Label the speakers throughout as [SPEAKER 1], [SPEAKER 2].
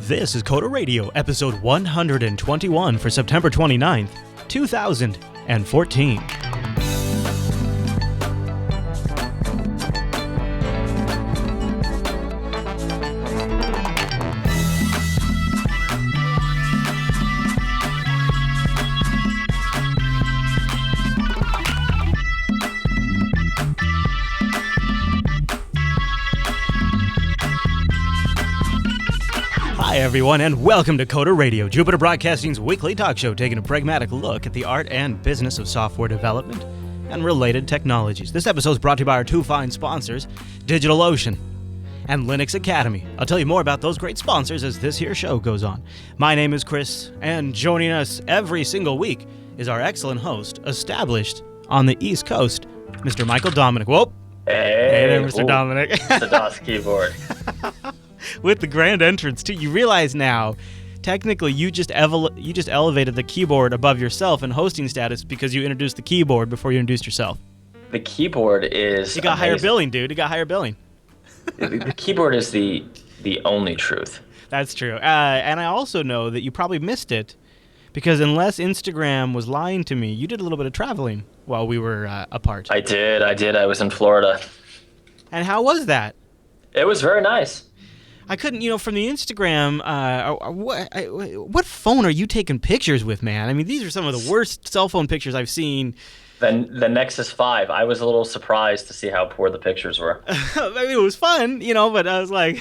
[SPEAKER 1] This is Coda Radio, episode 121 for September 29th, 2014. Hi everyone, and welcome to Coda Radio, Jupiter Broadcasting's weekly talk show taking a pragmatic look at the art and business of software development and related technologies. This episode is brought to you by our two fine sponsors, DigitalOcean and Linux Academy. I'll tell you more about those great sponsors as this here show goes on. My name is Chris, and joining us every single week is our excellent host, established on the East Coast, Mr. Michael Dominic. Whoa!
[SPEAKER 2] Hey
[SPEAKER 1] there, Mr. Dominic.
[SPEAKER 2] The DOS keyboard.
[SPEAKER 1] With the grand entrance, too. You realize now, technically, you just elevated the keyboard above yourself in hosting status because you introduced the keyboard before you introduced yourself.
[SPEAKER 2] The keyboard is
[SPEAKER 1] You got
[SPEAKER 2] amazing.
[SPEAKER 1] higher billing, dude. You got higher billing.
[SPEAKER 2] The keyboard is the only truth.
[SPEAKER 1] That's true. And I also know that you probably missed it because unless Instagram was lying to me, you did a little bit of traveling while we were apart.
[SPEAKER 2] I did. I was in Florida.
[SPEAKER 1] And how was that?
[SPEAKER 2] It was very nice.
[SPEAKER 1] I couldn't, from the Instagram, what phone are you taking pictures with, man? I mean, these are some of the worst cell phone pictures I've seen.
[SPEAKER 2] The Nexus 5, I was a little surprised to see how poor the pictures were.
[SPEAKER 1] I mean, it was fun, but I was like...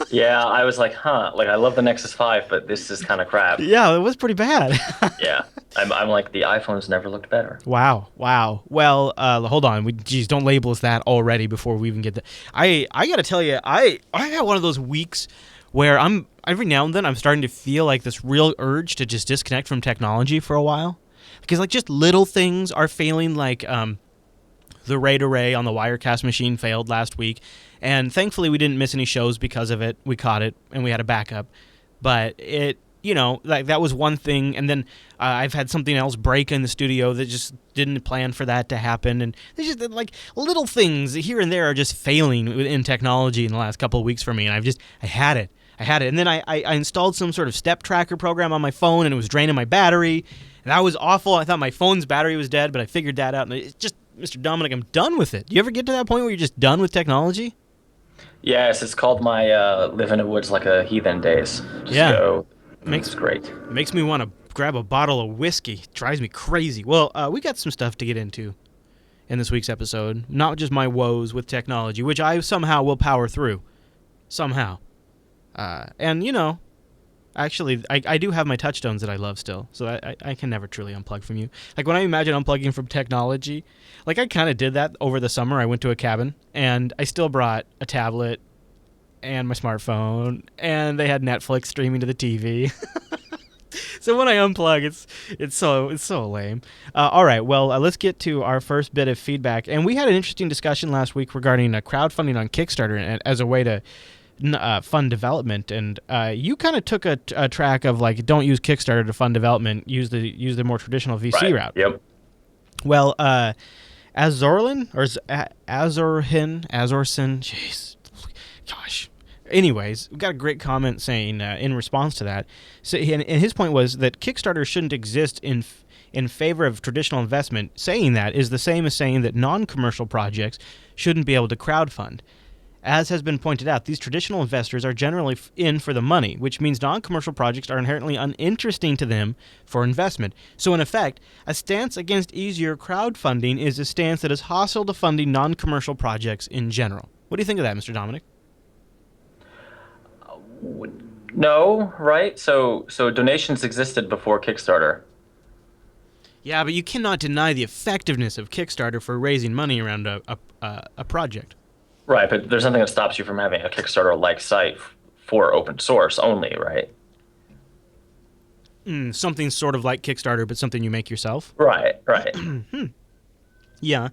[SPEAKER 2] Yeah, I was like, I love the Nexus 5, but this is kind of crap.
[SPEAKER 1] Yeah, it was pretty bad.
[SPEAKER 2] Yeah, I'm like, the iPhone's never looked better.
[SPEAKER 1] Wow. Well, hold on. Don't label us that already before we even get that. I got to tell you, I had one of those weeks where every now and then I'm starting to feel like this real urge to just disconnect from technology for a while. Because just little things are failing, like the RAID array on the Wirecast machine failed last week. And thankfully we didn't miss any shows because of it. We caught it and we had a backup. But it... that was one thing, and then I've had something else break in the studio that just didn't plan for that to happen, and there's just like little things here and there are just failing in technology in the last couple of weeks for me, and I had it, and then I installed some sort of step tracker program on my phone, and it was draining my battery, and that was awful. I thought my phone's battery was dead, but I figured that out, and it's just, Mr. Dominic, I'm done with it. Do you ever get to that point where you're just done with technology?
[SPEAKER 2] Yes, it's called my live in the woods like a heathen days. It's great.
[SPEAKER 1] Makes me want to grab a bottle of whiskey. Drives me crazy. Well, we got some stuff to get into in this week's episode. Not just my woes with technology, which I somehow will power through. Somehow. Actually, I do have my touchstones that I love still, so I can never truly unplug from you. Like, when I imagine unplugging from technology, like, I kind of did that over the summer. I went to a cabin, and I still brought a tablet and my smartphone, and they had Netflix streaming to the TV. So when I unplug, it's so lame. All right, well, let's get to our first bit of feedback. And we had an interesting discussion last week regarding crowdfunding on Kickstarter as a way to fund development. And you kind of took a track of like, don't use Kickstarter to fund development. Use the more traditional VC route.
[SPEAKER 2] Yep.
[SPEAKER 1] Well, Azorsin, jeez. Gosh. Anyways, we got a great comment saying in response to that. So, and his point was that Kickstarter shouldn't exist in favor of traditional investment. Saying that is the same as saying that non-commercial projects shouldn't be able to crowdfund. As has been pointed out, these traditional investors are generally in for the money, which means non-commercial projects are inherently uninteresting to them for investment. So in effect, a stance against easier crowdfunding is a stance that is hostile to funding non-commercial projects in general. What do you think of that, Mr. Dominic?
[SPEAKER 2] No, right? So donations existed before Kickstarter.
[SPEAKER 1] Yeah, but you cannot deny the effectiveness of Kickstarter for raising money around a project.
[SPEAKER 2] Right, but there's nothing that stops you from having a Kickstarter-like site for open source only, right?
[SPEAKER 1] Something sort of like Kickstarter, but something you make yourself?
[SPEAKER 2] Right.
[SPEAKER 1] Yeah.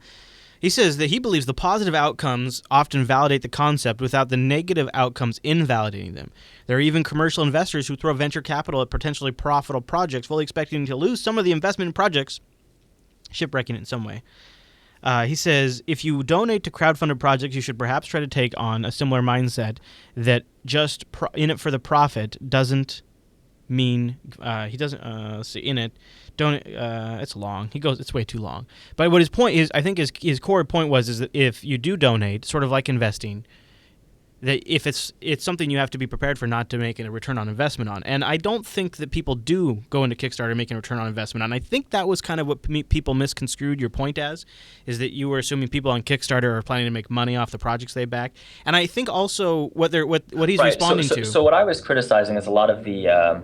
[SPEAKER 1] He says that he believes the positive outcomes often validate the concept without the negative outcomes invalidating them. There are even commercial investors who throw venture capital at potentially profitable projects, fully expecting to lose some of the investment in projects, shipwrecking it in some way. He says, if you donate to crowdfunded projects, you should perhaps try to take on a similar mindset that just in it for the profit doesn't mean he doesn't see in it. Don't it's long. He goes, it's way too long. But what his point is, I think his core point was, is that if you do donate, sort of like investing, that if it's something you have to be prepared for not to make a return on investment on. And I don't think that people do go into Kickstarter making a return on investment on. I think that was kind of what people misconstrued your point as, is that you were assuming people on Kickstarter are planning to make money off the projects they back. And I think also what he's responding to.
[SPEAKER 2] So what I was criticizing is a lot of the,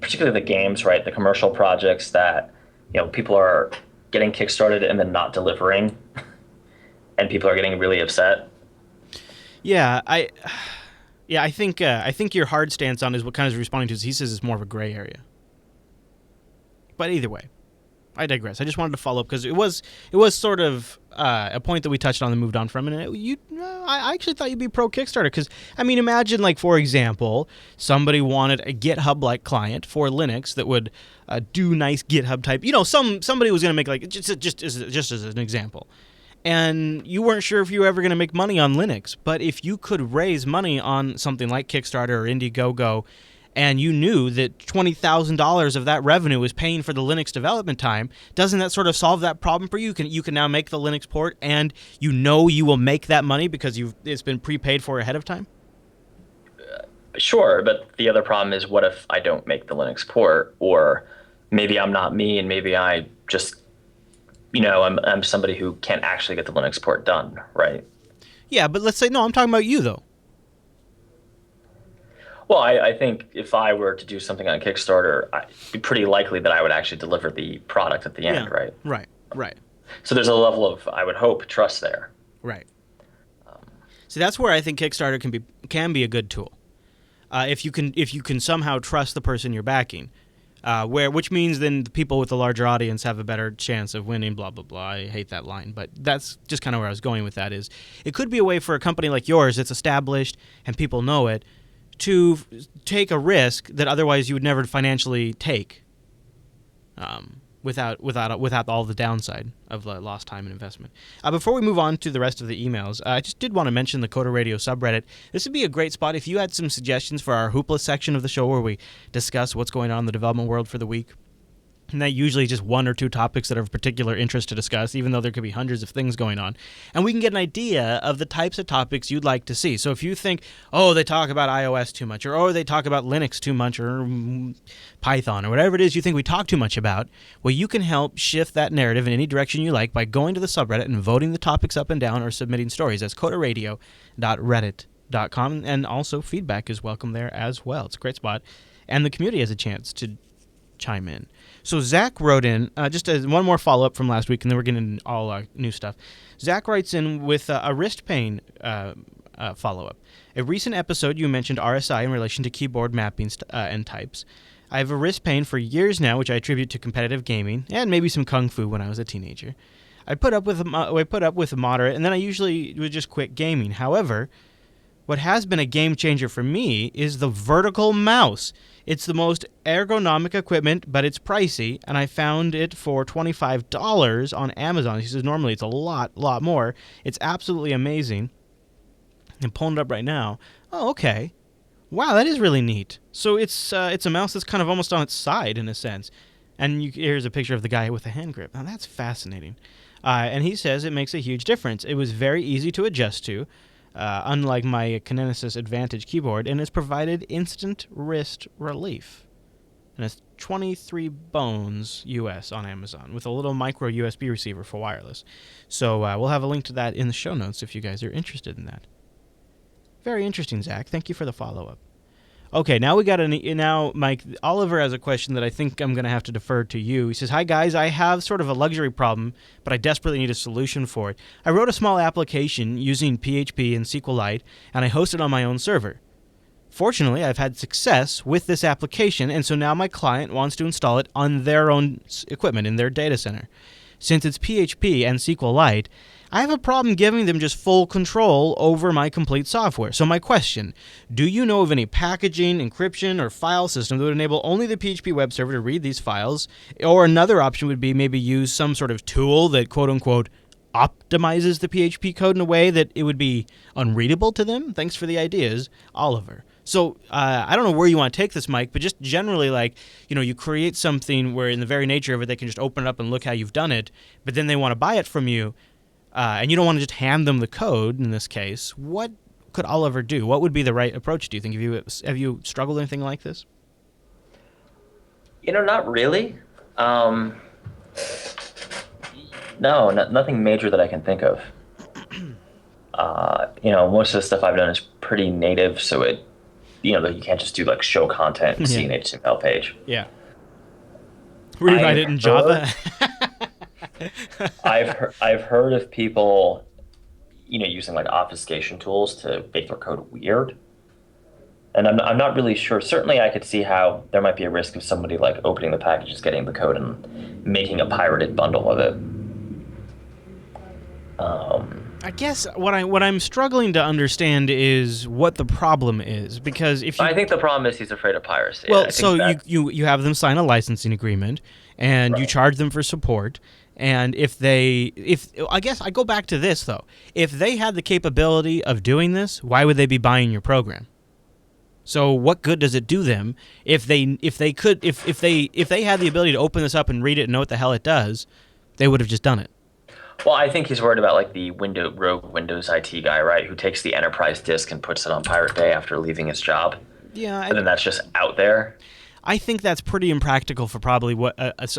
[SPEAKER 2] particularly the games, right? The commercial projects that, people are getting kickstarted and then not delivering, and people are getting really upset.
[SPEAKER 1] Yeah, I think your hard stance on is what kind of is responding to is he says it's more of a gray area. But either way, I digress. I just wanted to follow up because it was sort of a point that we touched on and moved on from, and I actually thought you'd be pro Kickstarter because imagine, like, for example, somebody wanted a GitHub-like client for Linux that would do nice GitHub type. Somebody was going to make, like, just as an example. And you weren't sure if you were ever going to make money on Linux. But if you could raise money on something like Kickstarter or Indiegogo, and you knew that $20,000 of that revenue was paying for the Linux development time, doesn't that sort of solve that problem for you? You can now make the Linux port, and you will make that money because it's been prepaid for ahead of time?
[SPEAKER 2] Sure, but the other problem is, what if I don't make the Linux port? Or maybe I'm not me, and maybe I just... I'm somebody who can't actually get the Linux port done, right?
[SPEAKER 1] Yeah, but let's say, no, I'm talking about you, though.
[SPEAKER 2] Well, I think if I were to do something on Kickstarter, it'd be pretty likely that I would actually deliver the product at the end, right?
[SPEAKER 1] Right.
[SPEAKER 2] So there's a level of, I would hope, trust there.
[SPEAKER 1] Right. So that's where I think Kickstarter can be a good tool. If you can somehow trust the person you're backing. Which means then the people with the larger audience have a better chance of winning, blah, blah, blah. I hate that line, but that's just kind of where I was going with that is it could be a way for a company like yours that's established and people know it to take a risk that otherwise you would never financially take without all the downside of lost time and investment. Before we move on to the rest of the emails, I just did want to mention the Coder Radio subreddit. This would be a great spot if you had some suggestions for our Hoopla section of the show where we discuss what's going on in the development world for the week. And that usually just one or two topics that are of particular interest to discuss, even though there could be hundreds of things going on. And we can get an idea of the types of topics you'd like to see. So if you think, they talk about iOS too much, or they talk about Linux too much, or Python, or whatever it is you think we talk too much about, well, you can help shift that narrative in any direction you like by going to the subreddit and voting the topics up and down or submitting stories. That's coderradio.reddit.com. And also feedback is welcome there as well. It's a great spot. And the community has a chance to chime in. So Zach wrote in, just as one more follow-up from last week, and then we're getting into all new stuff. Zach writes in with a wrist pain follow-up. A recent episode, you mentioned RSI in relation to keyboard mapping and types. I have a wrist pain for years now, which I attribute to competitive gaming and maybe some kung fu when I was a teenager. I put up with a moderate, and then I usually would just quit gaming. However, what has been a game changer for me is the vertical mouse. It's the most ergonomic equipment, but it's pricey, and I found it for $25 on Amazon. He says normally it's a lot more. It's absolutely amazing. I'm pulling it up right now. Oh, okay. Wow, that is really neat. So it's a mouse that's kind of almost on its side in a sense. And here's a picture of the guy with a hand grip. Now that's fascinating. And he says it makes a huge difference. It was very easy to adjust to. Unlike my Kinesis Advantage keyboard, and it's provided instant wrist relief. And it's 23 bones US on Amazon with a little micro USB receiver for wireless. So we'll have a link to that in the show notes if you guys are interested in that. Very interesting, Zach. Thank you for the follow-up. Okay, now we got now Mike Oliver has a question that I think I'm going to have to defer to you. He says, "Hi guys, I have sort of a luxury problem, but I desperately need a solution for it. I wrote a small application using PHP and SQLite, and I host it on my own server. Fortunately, I've had success with this application, and so now my client wants to install it on their own equipment in their data center. Since it's PHP and SQLite, I have a problem giving them just full control over my complete software. So my question, do you know of any packaging, encryption, or file system that would enable only the PHP web server to read these files? Or another option would be maybe use some sort of tool that quote-unquote optimizes the PHP code in a way that it would be unreadable to them? Thanks for the ideas, Oliver." So I don't know where you want to take this, Mike, but just generally, like, you create something where in the very nature of it, they can just open it up and look how you've done it, but then they want to buy it from you, and you don't want to just hand them the code in this case. What could Oliver do? What would be the right approach, do you think? Have you struggled with anything like this?
[SPEAKER 2] Not really. No, nothing major that I can think of. Most of the stuff I've done is pretty native, so like you can't just do like show content and see an HTML page.
[SPEAKER 1] Yeah. Rewrite it in Java.
[SPEAKER 2] I've heard of people, using like obfuscation tools to make their code weird. And I'm not really sure. Certainly, I could see how there might be a risk of somebody like opening the packages, getting the code, and making a pirated bundle of it.
[SPEAKER 1] I guess what I'm struggling to understand is what the problem is, because
[SPEAKER 2] I think the problem is he's afraid of piracy.
[SPEAKER 1] Well, so you have them sign a licensing agreement, and you charge them for support. And if I guess I go back to this though, if they had the capability of doing this, why would they be buying your program? So what good does it do them if they had the ability to open this up and read it and know what the hell it does, they would have just done it.
[SPEAKER 2] Well, I think he's worried about like the rogue Windows IT guy, right? Who takes the enterprise disk and puts it on Pirate Bay after leaving his job.
[SPEAKER 1] Yeah.
[SPEAKER 2] And then that's just out there.
[SPEAKER 1] I think that's pretty impractical for probably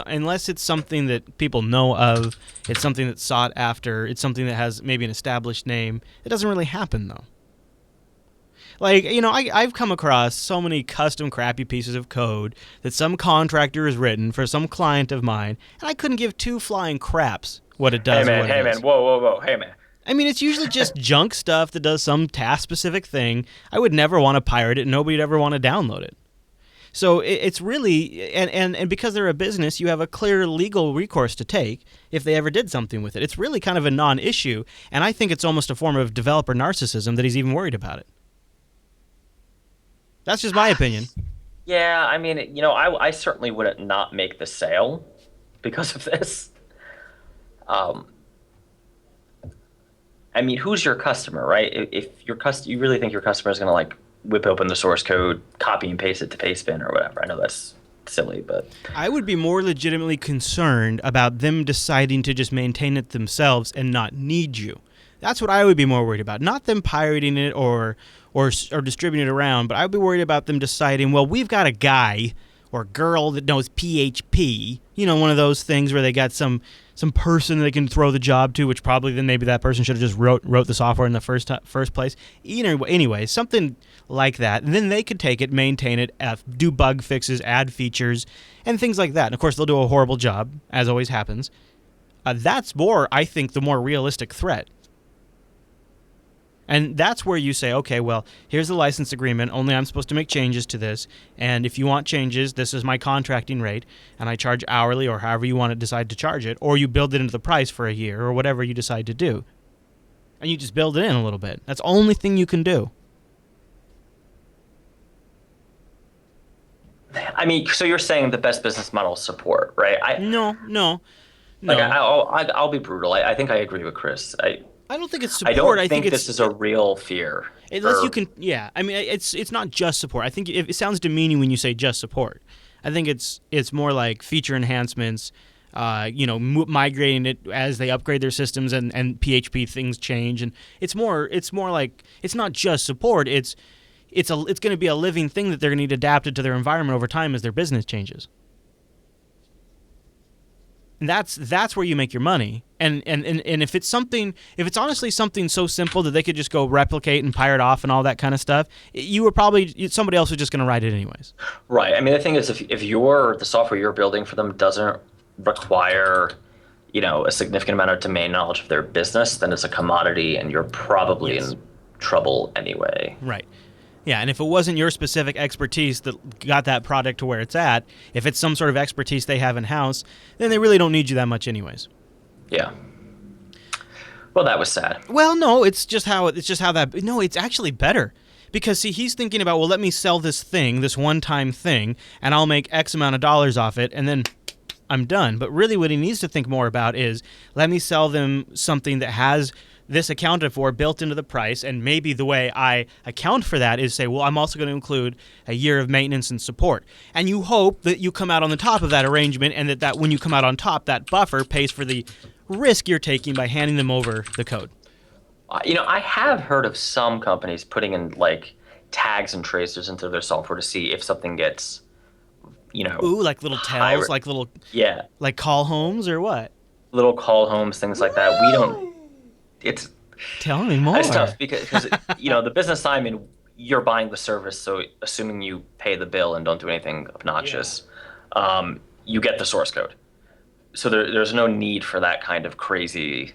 [SPEAKER 1] unless it's something that people know of, it's something that's sought after, it's something that has maybe an established name. It doesn't really happen though. Like, I've come across so many custom crappy pieces of code that some contractor has written for some client of mine, and I couldn't give two flying craps what it does.
[SPEAKER 2] Hey man, whoa, hey man.
[SPEAKER 1] I mean, it's usually just junk stuff that does some task-specific thing. I would never want to pirate it, and nobody would ever want to download it. So it's really, and because they're a business, you have a clear legal recourse to take if they ever did something with it. It's really kind of a non-issue, and I think it's almost a form of developer narcissism that he's even worried about it. That's just my opinion.
[SPEAKER 2] Yeah, I mean, I certainly wouldn't not make the sale because of this. I mean, who's your customer, right? If you really think your customer is going to like whip open the source code, copy and paste it to Pastebin or whatever. I know that's silly, but
[SPEAKER 1] I would be more legitimately concerned about them deciding to just maintain it themselves and not need you. That's what I would be more worried about. Not them pirating it or distributing it around, but I would be worried about them deciding, well, we've got a guy or girl that knows PHP, one of those things where they got some person they can throw the job to, which probably then maybe that person should have just wrote the software in the first place. Anyway, something like that. And then they could take it, maintain it, do bug fixes, add features, and things like that. And of course, they'll do a horrible job, as always happens. That's more, I think, the more realistic threat. And that's where you say, okay, well, here's the license agreement. Only I'm supposed to make changes to this. And if you want changes, this is my contracting rate. And I charge hourly or however you want to decide to charge it. Or you build it into the price for a year or whatever you decide to do. And you just build it in a little bit. That's the only thing you can do.
[SPEAKER 2] I mean, so you're saying the best business model is support, right?
[SPEAKER 1] No.
[SPEAKER 2] Like, I'll be brutal. I think I agree with Chris.
[SPEAKER 1] I don't think it's support.
[SPEAKER 2] I don't think this is a real fear.
[SPEAKER 1] Unless you can, yeah. I mean, it's not just support. I think it sounds demeaning when you say just support. I think it's more like feature enhancements, migrating it as they upgrade their systems and PHP things change, and it's more like it's not just support. It's going to be a living thing that they're going to need adapted to their environment over time as their business changes. And that's where you make your money. And if it's honestly something so simple that they could just go replicate and pirate off and all that kind of stuff, somebody else was just going to write it anyways.
[SPEAKER 2] Right. I mean, the thing is, if the software you're building for them doesn't require, a significant amount of domain knowledge of their business, then it's a commodity, and you're probably in trouble anyway.
[SPEAKER 1] Right. Yeah, and if it wasn't your specific expertise that got that product to where it's at, if it's some sort of expertise they have in-house, then they really don't need you that much anyways.
[SPEAKER 2] Yeah. Well, that was sad.
[SPEAKER 1] Well, no, it's actually better. Because, see, he's thinking about, well, let me sell this one-time thing, and I'll make X amount of dollars off it, and then I'm done. But really what he needs to think more about is, let me sell them something that has this accounted for, built into the price, and maybe the way I account for that is say, well, I'm also going to include a year of maintenance and support. And you hope that you come out on the top of that arrangement, and that when you come out on top, that buffer pays for the risk you're taking by handing them over the code.
[SPEAKER 2] I have heard of some companies putting in like tags and tracers into their software to see if something gets,
[SPEAKER 1] Ooh, like little tells, like little,
[SPEAKER 2] yeah,
[SPEAKER 1] like call homes or what?
[SPEAKER 2] little call homes, things like that. We don't. It's
[SPEAKER 1] Tell me more.
[SPEAKER 2] It's tough because the business side, I mean, you're buying the service, so assuming you pay the bill and don't do anything obnoxious, you get the source code. So there's no need for that kind of crazy.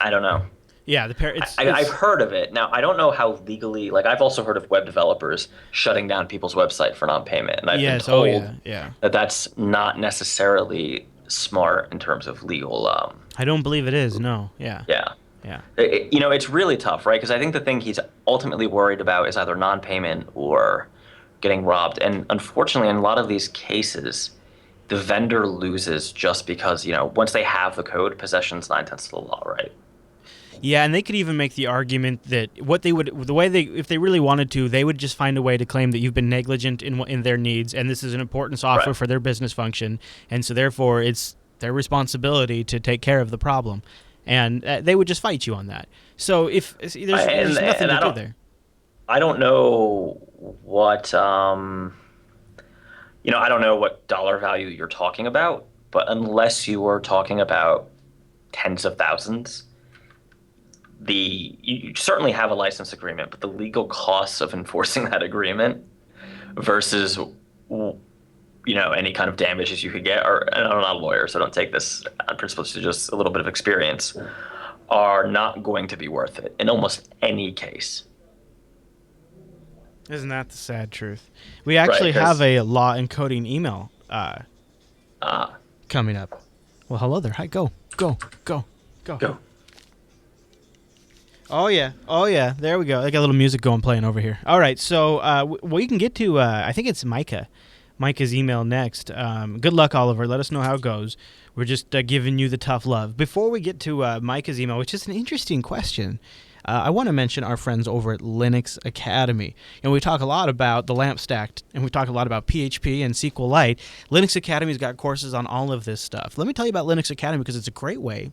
[SPEAKER 2] I don't know.
[SPEAKER 1] Yeah,
[SPEAKER 2] I've heard of it. Now, I don't know how legally, like, I've also heard of web developers shutting down people's website for non-payment. And I've been told that that's not necessarily smart in terms of legal.
[SPEAKER 1] I don't believe it is, no. Yeah.
[SPEAKER 2] Yeah.
[SPEAKER 1] Yeah.
[SPEAKER 2] It's really tough, right? Because I think the thing he's ultimately worried about is either non-payment or getting robbed. And unfortunately, in a lot of these cases, the vendor loses just because, once they have the code, possession's 9/10 of the law, right?
[SPEAKER 1] Yeah, and they could even make the argument that if they really wanted to, they would just find a way to claim that you've been negligent in their needs, and this is an important software for their business function, and so therefore it's their responsibility to take care of the problem, and they would just fight you on that. So if there's nothing to do there.
[SPEAKER 2] I don't know what I don't know what dollar value you're talking about, but unless you were talking about tens of thousands. You certainly have a license agreement, but the legal costs of enforcing that agreement versus any kind of damages you could get, and I'm not a lawyer, so don't take this on principle, to just a little bit of experience, are not going to be worth it in almost any case.
[SPEAKER 1] Isn't that the sad truth? We actually have a law encoding email coming up. Well, hello there. Hi, go. Oh yeah. There we go. I got a little music playing over here. All right, so we can get to. I think it's Micah's email next. Good luck, Oliver. Let us know how it goes. We're just giving you the tough love. Before we get to Micah's email, which is an interesting question, I want to mention our friends over at Linux Academy. We talk a lot about the LAMP stack, and we talk a lot about PHP and SQLite. Linux Academy's got courses on all of this stuff. Let me tell you about Linux Academy because it's a great way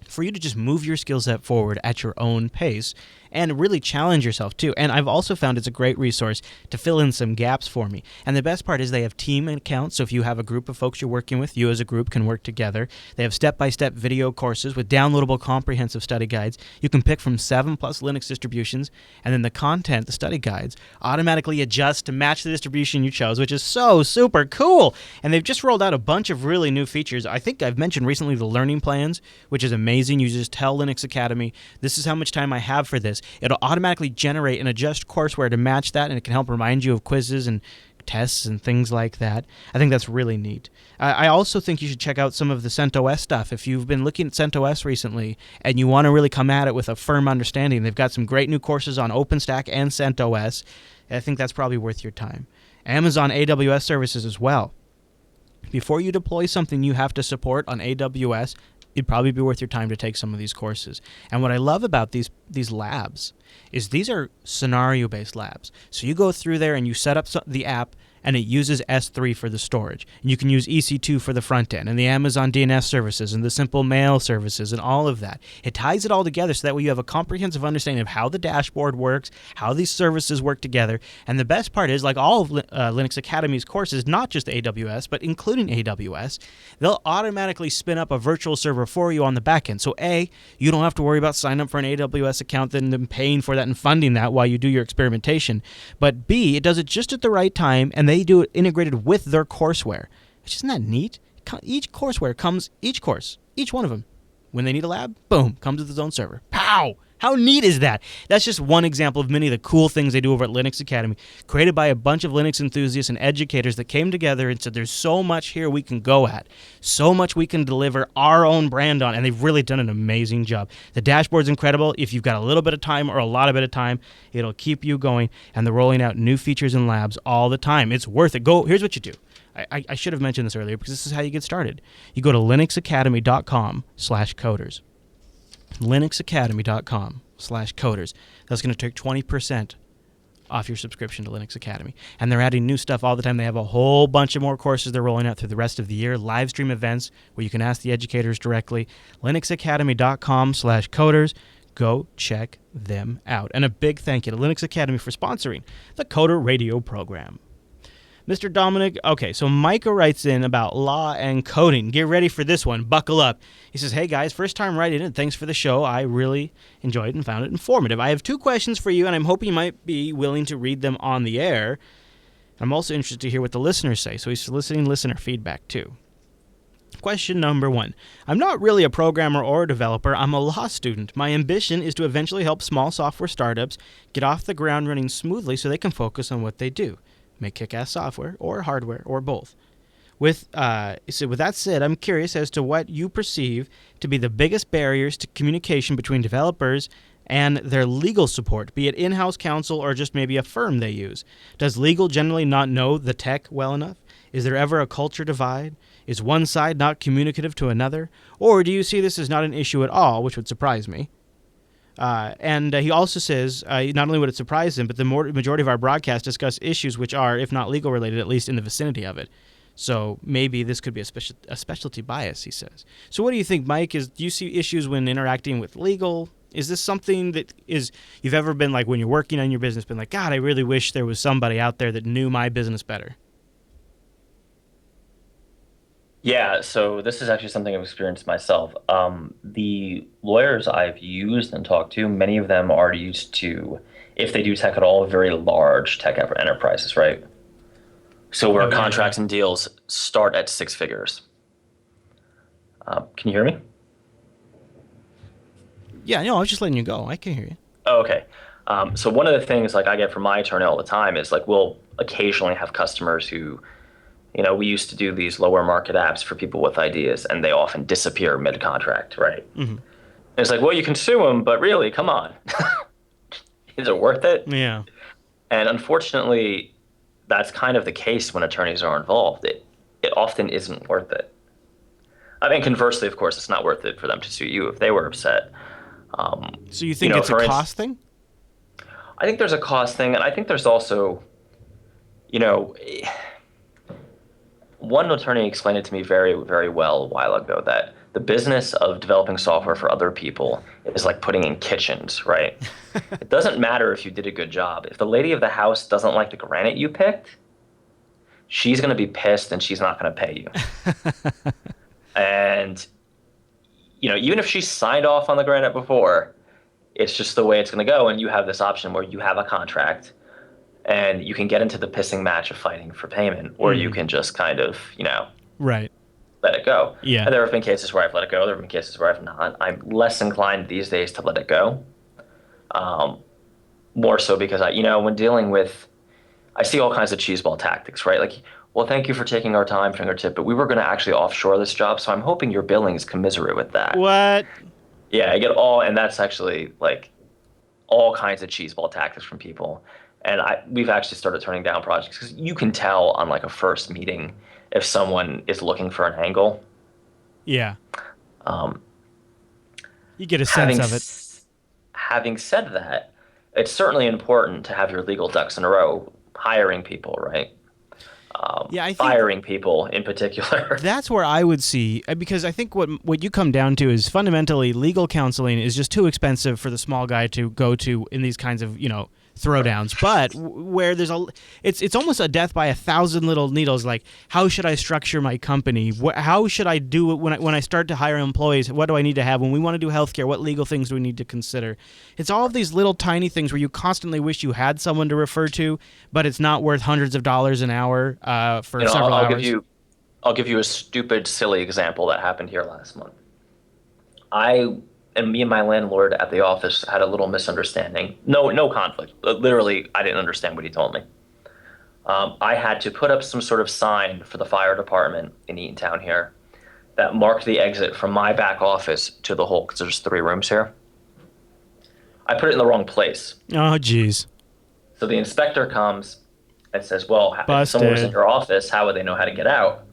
[SPEAKER 1] for you to just move your skill set forward at your own pace and really challenge yourself too. And I've also found it's a great resource to fill in some gaps for me. And the best part is they have team accounts, so if you have a group of folks you're working with, you as a group can work together. They have step-by-step video courses with downloadable comprehensive study guides. You can pick from 7+ Linux distributions, and then the content, the study guides, automatically adjust to match the distribution you chose, which is so super cool. And they've just rolled out a bunch of really new features. I think I've mentioned recently the learning plans, which is amazing. You just tell Linux Academy, this is how much time I have for this. It'll automatically generate and adjust courseware to match that, and it can help remind you of quizzes and tests and things like that. I think that's really neat. I also think you should check out some of the CentOS stuff. If you've been looking at CentOS recently and you want to really come at it with a firm understanding, they've got some great new courses on OpenStack and CentOS. I think that's probably worth your time. Amazon AWS services as well. Before you deploy something you have to support on AWS, it'd probably be worth your time to take some of these courses. And what I love about these labs is these are scenario-based labs. So you go through there and you set up the app, and it uses S3 for the storage. And you can use EC2 for the front end, and the Amazon DNS services, and the simple mail services, and all of that. It ties it all together so that way you have a comprehensive understanding of how the dashboard works, how these services work together. And the best part is, like all of Linux Academy's courses, not just AWS, but including AWS, they'll automatically spin up a virtual server for you on the back end. So A, you don't have to worry about signing up for an AWS account and then paying for that and funding that while you do your experimentation. But B, it does it just at the right time, and they do it integrated with their courseware. Isn't that neat? Each courseware comes, each one of them, when they need a lab, boom, comes with its own server. Pow! How neat is that? That's just one example of many of the cool things they do over at Linux Academy, created by a bunch of Linux enthusiasts and educators that came together and said there's so much here we can go at, so much we can deliver our own brand on, and they've really done an amazing job. The dashboard's incredible. If you've got a little bit of time or a lot of bit of time, it'll keep you going, and they're rolling out new features and labs all the time. It's worth it. Here's what you do. I should have mentioned this earlier because this is how you get started. You go to linuxacademy.com/coders. linuxacademy.com/coders. That's going to take 20% off your subscription to Linux Academy. And they're adding new stuff all the time. They have a whole bunch of more courses they're rolling out through the rest of the year, live stream events where you can ask the educators directly. linuxacademy.com/coders. Go check them out. And a big thank you to Linux Academy for sponsoring the Coder Radio program. Mr. Dominic, okay, so Micah writes in about law and coding. Get ready for this one. Buckle up. He says, hey, guys, first time writing in. Thanks for the show. I really enjoyed it and found it informative. I have 2 questions for you, and I'm hoping you might be willing to read them on the air. I'm also interested to hear what the listeners say, so he's soliciting listener feedback, too. Question number 1. I'm not really a programmer or a developer. I'm a law student. My ambition is to eventually help small software startups get off the ground running smoothly so they can focus on what they do. Make kick-ass software or hardware or both. With that said, I'm curious as to what you perceive to be the biggest barriers to communication between developers and their legal support, be it in-house counsel or just maybe a firm they use. Does legal generally not know the tech well enough? Is there ever a culture divide? Is one side not communicative to another? Or do you see this as not an issue at all, which would surprise me? And he also says not only would it surprise him, but the majority of our broadcasts discuss issues which are, if not legal related, at least in the vicinity of it. So maybe this could be a specialty bias, he says. So what do you think, Mike? Do you see issues when interacting with legal? Is this something that you've ever been like when you're working on your business, been like, God, I really wish there was somebody out there that knew my business better?
[SPEAKER 2] Yeah, so this is actually something I've experienced myself. The lawyers I've used and talked to, many of them are used to, if they do tech at all, very large tech enterprises, right? So where contracts and deals start at 6 figures. Can you hear me?
[SPEAKER 1] Yeah, no, I was just letting you go. I can hear you.
[SPEAKER 2] Oh, okay. So one of the things like I get from my attorney all the time is like we'll occasionally have customers who, we used to do these lower market apps for people with ideas, and they often disappear mid-contract, right? Mm-hmm. And it's like, well, you can sue them, but really, come on. Is it worth it?
[SPEAKER 1] Yeah.
[SPEAKER 2] And unfortunately, that's kind of the case when attorneys are involved. It often isn't worth it. I mean, conversely, of course, it's not worth it for them to sue you if they were upset.
[SPEAKER 1] So you think it's a cost thing?
[SPEAKER 2] I think there's a cost thing, and I think there's also, one attorney explained it to me very, very well a while ago that the business of developing software for other people is like putting in kitchens, right? It doesn't matter if you did a good job. If the lady of the house doesn't like the granite you picked, she's going to be pissed and she's not going to pay you. And, even if she signed off on the granite before, it's just the way it's going to go. And you have this option where you have a contract and you can get into the pissing match of fighting for payment, or you can just kind of,
[SPEAKER 1] right,
[SPEAKER 2] let it go.
[SPEAKER 1] Yeah.
[SPEAKER 2] And there have been cases where I've let it go. There have been cases where I've not. I'm less inclined these days to let it go. More so because when dealing with, I see all kinds of cheeseball tactics, right? Like, well, thank you for taking our time, fingertip, but we were going to actually offshore this job, so I'm hoping your billing is commensurate with that.
[SPEAKER 1] What?
[SPEAKER 2] Yeah, and that's actually like all kinds of cheeseball tactics from people. And we've actually started turning down projects because you can tell on like a first meeting if someone is looking for an angle.
[SPEAKER 1] Yeah. You get a sense of it.
[SPEAKER 2] Having said that, it's certainly important to have your legal ducks in a row hiring people, right? I think firing people in particular.
[SPEAKER 1] That's where I would see, because I think what you come down to is fundamentally legal counseling is just too expensive for the small guy to go to in these kinds of, throwdowns, but where there's it's almost a death by 1,000 little needles. Like, how should I structure my company? How should I do it when I start to hire employees? What do I need to have when we want to do healthcare? What legal things do we need to consider? It's all of these little tiny things where you constantly wish you had someone to refer to, but it's not worth hundreds of dollars an hour for several hours.
[SPEAKER 2] I'll give you a stupid, silly example that happened here last month. Me and my landlord at the office had a little misunderstanding. No conflict. Literally, I didn't understand what he told me. I had to put up some sort of sign for the fire department in Eatontown here that marked the exit from my back office to the hole, because there's 3 rooms here. I put it in the wrong place.
[SPEAKER 1] Oh, geez.
[SPEAKER 2] So the inspector comes, and says, well, if someone was in
[SPEAKER 1] Busted.
[SPEAKER 2] your office, how would they know how to get out?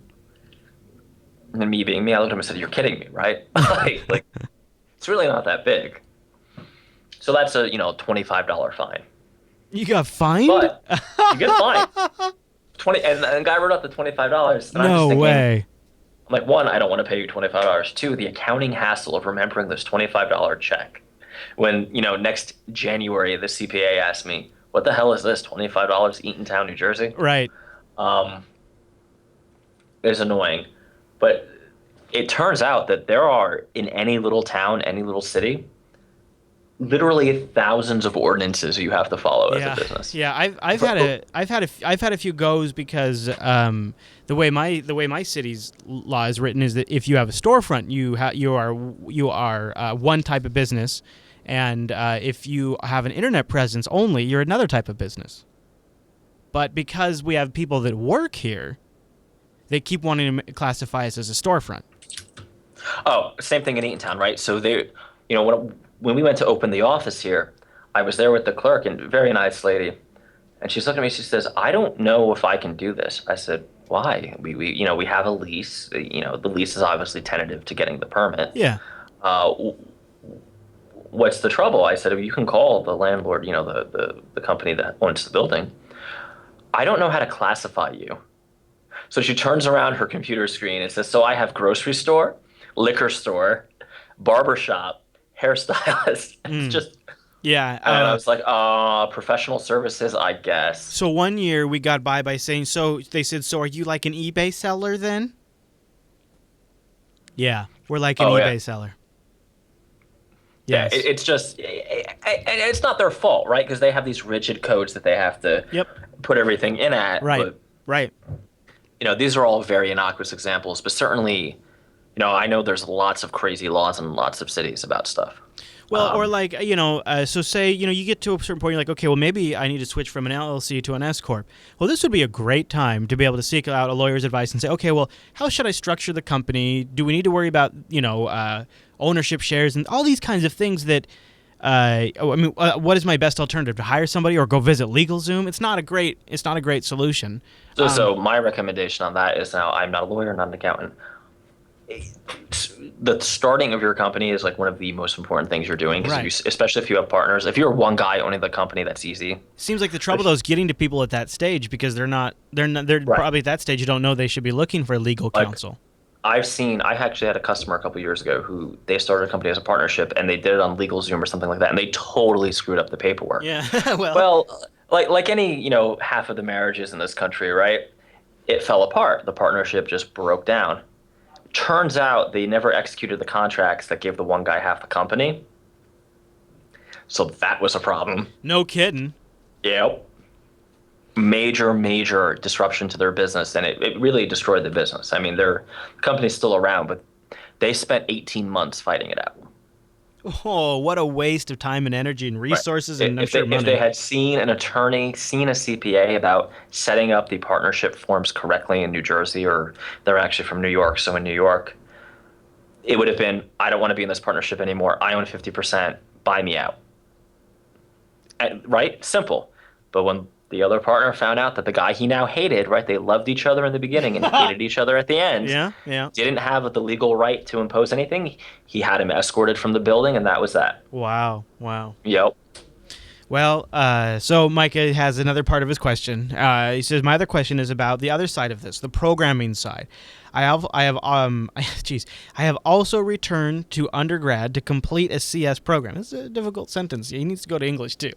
[SPEAKER 2] And me being me, I looked at him and said, you're kidding me, right? Like, it's really not that big. So that's a, $25 fine.
[SPEAKER 1] You got fined?
[SPEAKER 2] But you get fined. 20 and the guy wrote up the $25 and I'm just
[SPEAKER 1] No
[SPEAKER 2] thinking,
[SPEAKER 1] way.
[SPEAKER 2] I'm like, one, I don't want to pay you $25. Two, the accounting hassle of remembering this $25 check. When, next January the CPA asked me, what the hell is this? $25 Eatontown, New Jersey?
[SPEAKER 1] Right.
[SPEAKER 2] Um, it's annoying. But it turns out that there are in any little town, any little city, literally thousands of ordinances you have to follow as a business.
[SPEAKER 1] Yeah. I've had a few goes because the way my city's law is written is that if you have a storefront, you are one type of business, and if you have an internet presence only, you're another type of business. But because we have people that work here, they keep wanting to classify us as a storefront.
[SPEAKER 2] Oh, same thing in Eatontown, right? So when we went to open the office here, I was there with the clerk and very nice lady, and she's looking at me. She says, "I don't know if I can do this." I said, "Why? We have a lease. The lease is obviously tentative to getting the permit.
[SPEAKER 1] Yeah.
[SPEAKER 2] Uh, what's the trouble?" I said, "You can call the landlord. The company that owns the building. I don't know how to classify you." So she turns around her computer screen and says, "So I have grocery store, liquor store, barber shop, hairstylist." It's just,
[SPEAKER 1] Yeah.
[SPEAKER 2] and I was like, professional services, I guess.
[SPEAKER 1] So one year we got by saying, so they said, so are you like an eBay seller then? Yeah, we're like an eBay seller. Yes.
[SPEAKER 2] Yeah, it's just, and it's not their fault, right? Because they have these rigid codes that they have to put everything in at.
[SPEAKER 1] Right.
[SPEAKER 2] But,
[SPEAKER 1] right.
[SPEAKER 2] These are all very innocuous examples, but certainly, I know there's lots of crazy laws in lots of cities about stuff.
[SPEAKER 1] Well, or like, so say, you get to a certain point, you're like, okay, well, maybe I need to switch from an LLC to an S Corp. Well, this would be a great time to be able to seek out a lawyer's advice and say, okay, well, how should I structure the company? Do we need to worry about, ownership shares and all these kinds of things that, what is my best alternative? To hire somebody or go visit LegalZoom? It's not a great solution.
[SPEAKER 2] So my recommendation on that is, now I'm not a lawyer, not an accountant. The starting of your company is like one of the most important things you're doing, because especially if you have partners. If you're one guy owning the company, that's easy.
[SPEAKER 1] Seems like the trouble though is getting to people at that stage, because they're probably at that stage. You don't know they should be looking for legal counsel.
[SPEAKER 2] I actually had a customer a couple years ago who they started a company as a partnership, and they did it on LegalZoom or something like that, and they totally screwed up the paperwork.
[SPEAKER 1] Yeah.
[SPEAKER 2] well, like any half of the marriages in this country, right? It fell apart. The partnership just broke down. Turns out they never executed the contracts that gave the one guy half the company. So that was a problem.
[SPEAKER 1] No kidding.
[SPEAKER 2] Yep. Major disruption to their business, and it really destroyed the business. I mean, the company's still around, but they spent 18 months fighting it out.
[SPEAKER 1] Oh, what a waste of time and energy and resources, and
[SPEAKER 2] if they had seen an attorney, seen a CPA about setting up the partnership forms correctly in New Jersey, or they're actually from New York, so in New York, it would have been, I don't want to be in this partnership anymore. I own 50%. Buy me out. Right? Simple. But when the other partner found out that the guy he now hated, right? They loved each other in the beginning and hated each other at the end.
[SPEAKER 1] Yeah.
[SPEAKER 2] Didn't have the legal right to impose anything. He had him escorted from the building, and that was that.
[SPEAKER 1] Wow.
[SPEAKER 2] Yep.
[SPEAKER 1] Well, so Micah has another part of his question. He says, my other question is about the other side of this, the programming side. I have also returned to undergrad to complete a CS program. This is a difficult sentence. He needs to go to English too.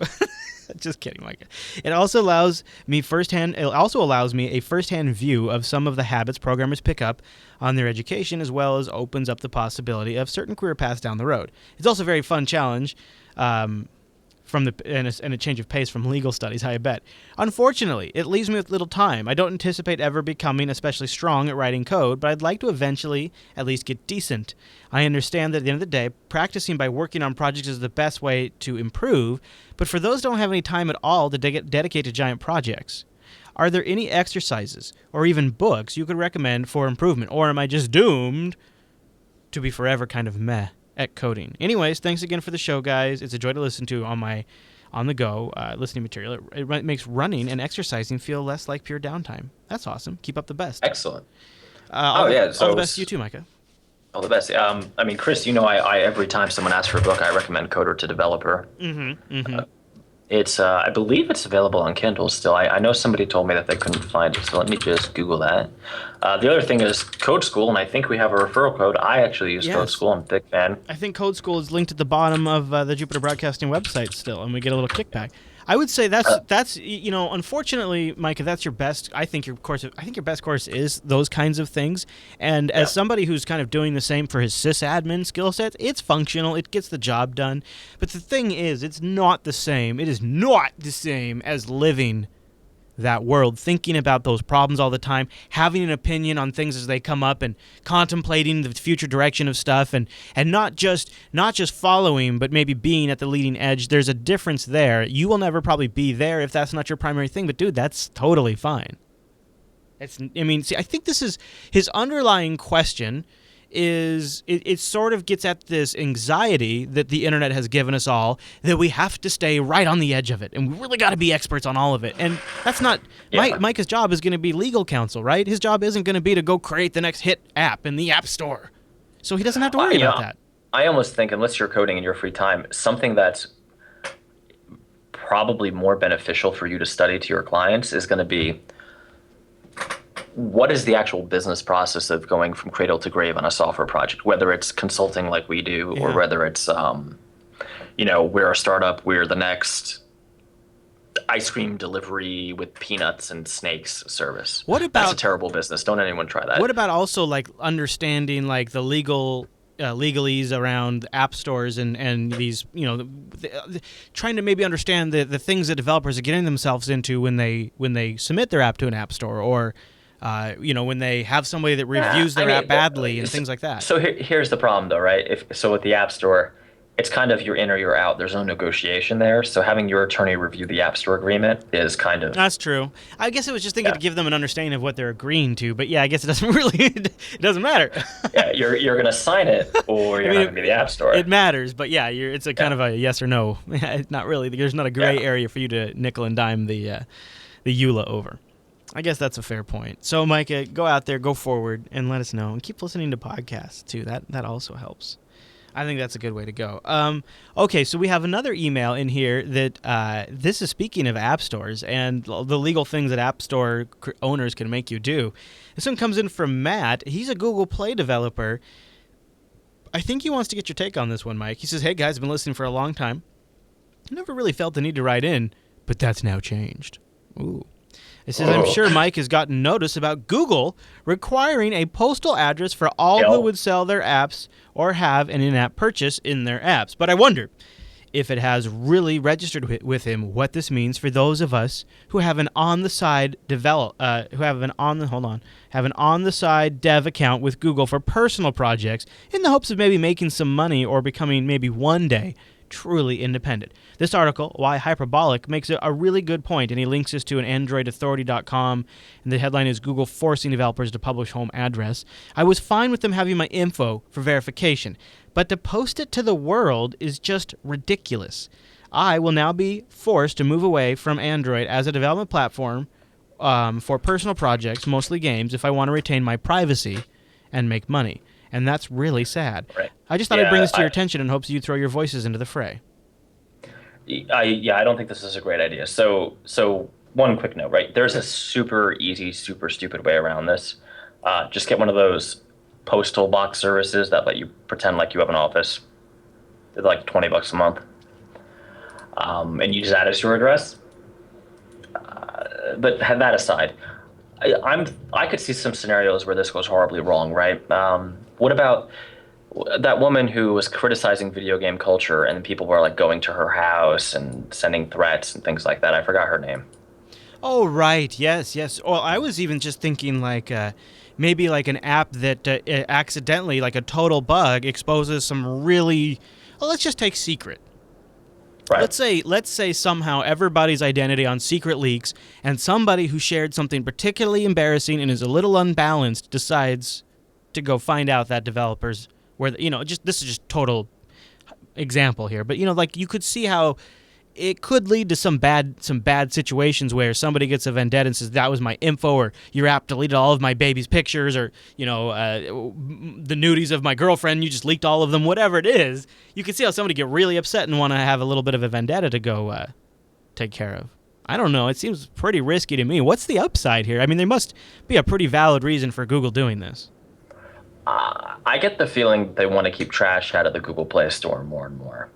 [SPEAKER 1] Just kidding, Micah. It also allows me a firsthand view of some of the habits programmers pick up on their education, as well as opens up the possibility of certain career paths down the road. It's also a very fun challenge. And a change of pace from legal studies, I bet. Unfortunately, it leaves me with little time. I don't anticipate ever becoming especially strong at writing code, but I'd like to eventually at least get decent. I understand that at the end of the day, practicing by working on projects is the best way to improve, but for those who don't have any time at all to dedicate to giant projects, are there any exercises or even books you could recommend for improvement, or am I just doomed to be forever kind of meh at coding? Anyways, thanks again for the show, guys. It's a joy to listen to on on the go listening material. It makes running and exercising feel less like pure downtime. That's awesome. Keep up the best.
[SPEAKER 2] Excellent.
[SPEAKER 1] All
[SPEAKER 2] Oh
[SPEAKER 1] the
[SPEAKER 2] yeah,
[SPEAKER 1] all the
[SPEAKER 2] so
[SPEAKER 1] best to you too, Micah.
[SPEAKER 2] all the best. I mean, Chris, I every time someone asks for a book, I recommend Coder to Developer.
[SPEAKER 1] Mm-hmm. Mm-hmm.
[SPEAKER 2] It's I believe it's available on Kindle still. I know somebody told me that they couldn't find it, so let me just Google that. The other thing is Code School, and I think we have a referral code. I actually use Code
[SPEAKER 1] Yes.
[SPEAKER 2] School. I'm a big fan.
[SPEAKER 1] I think Code School is linked at the bottom of the Jupiter Broadcasting website still, and we get a little kickback. I would say that's unfortunately, Micah, that's your best. I think your best course is those kinds of things. And as somebody who's kind of doing the same for his sysadmin skill sets, it's functional. It gets the job done. But the thing is, it's not the same. It is not the same as living that world, thinking about those problems all the time, having an opinion on things as they come up, and contemplating the future direction of stuff, and not just following, but maybe being at the leading edge. There's a difference there. You will never probably be there if that's not your primary thing, but dude, that's totally fine. I think this is his underlying question. It sort of gets at this anxiety that the internet has given us all, that we have to stay right on the edge of it, and we really got to be experts on all of it. And that's not Micah's job. Is going to be legal counsel, right? His job isn't going to be to go create the next hit app in the App Store, so he doesn't have to worry about that.
[SPEAKER 2] I almost think, unless you're coding in your free time, something that's probably more beneficial for you to study to your clients is going to be, what is the actual business process of going from cradle to grave on a software project, whether it's consulting like we do, or whether it's, we're a startup, we're the next ice cream delivery with peanuts and snakes service. That's a terrible business. Don't anyone try that.
[SPEAKER 1] What about also like understanding like the legalese around app stores and these, trying to maybe understand the things that developers are getting themselves into when they submit their app to an app store, or when they have somebody that reviews their app badly and things like that.
[SPEAKER 2] So here's the problem, though, right? So with the App Store, it's kind of you're in or you're out. There's no negotiation there. So having your attorney review the App Store agreement is kind of...
[SPEAKER 1] That's true. I guess it was just thinking to give them an understanding of what they're agreeing to. But yeah, I guess it doesn't really... it doesn't matter.
[SPEAKER 2] Yeah, you're going to sign it, or you're not going to be the App Store.
[SPEAKER 1] It matters, but yeah, it's a kind of a yes or no. Not really. There's not a gray area for you to nickel and dime the EULA over. I guess that's a fair point. So, Micah, go out there, go forward, and let us know. And keep listening to podcasts, too. That also helps. I think that's a good way to go. Okay, so we have another email in here that this is speaking of app stores and the legal things that app store owners can make you do. This one comes in from Matt. He's a Google Play developer. I think he wants to get your take on this one, Mike. He says, "Hey, guys, I've been listening for a long time. I never really felt the need to write in, but that's now changed." Ooh. It says, "I'm sure Mike has gotten notice about Google requiring a postal address for all who would sell their apps or have an in-app purchase in their apps. But I wonder if it has really registered with him what this means for those of us who have an on-the-side dev account with Google for personal projects in the hopes of maybe making some money or becoming maybe one day truly independent." This article, Why Hyperbolic, makes a really good point, and he links this to an AndroidAuthority.com, and the headline is Google forcing developers to publish home address. "I was fine with them having my info for verification, but to post it to the world is just ridiculous. I will now be forced to move away from Android as a development platform for personal projects, mostly games, if I want to retain my privacy and make money. And that's really sad."
[SPEAKER 2] Right.
[SPEAKER 1] I just thought I'd bring this to your attention in hopes you'd throw your voices into the fray.
[SPEAKER 2] I don't think this is a great idea. So one quick note, right? There's a super easy, super stupid way around this. Just get one of those postal box services that let you pretend like you have an office. They're like $20 a month. And you just add it to your address. But have that aside, I could see some scenarios where this goes horribly wrong, right? What about that woman who was criticizing video game culture and people were like going to her house and sending threats and things like that? I forgot her name.
[SPEAKER 1] Oh, right. Yes. Well, I was even just thinking like maybe like an app that accidentally, like a total bug, exposes some really... Well, let's just take Secret.
[SPEAKER 2] Right.
[SPEAKER 1] Let's say somehow everybody's identity on Secret leaks, and somebody who shared something particularly embarrassing and is a little unbalanced decides to go find out that developers where this is just total example here, but like you could see how it could lead to some bad situations where somebody gets a vendetta and says that was my info, or your app deleted all of my baby's pictures, or the nudies of my girlfriend, you just leaked all of them. Whatever it is, you can see how somebody get really upset and want to have a little bit of a vendetta to go take care of. I don't know. It seems pretty risky to me. What's the upside here? I mean, there must be a pretty valid reason for Google doing this.
[SPEAKER 2] I get the feeling they want to keep trash out of the Google Play Store more and more.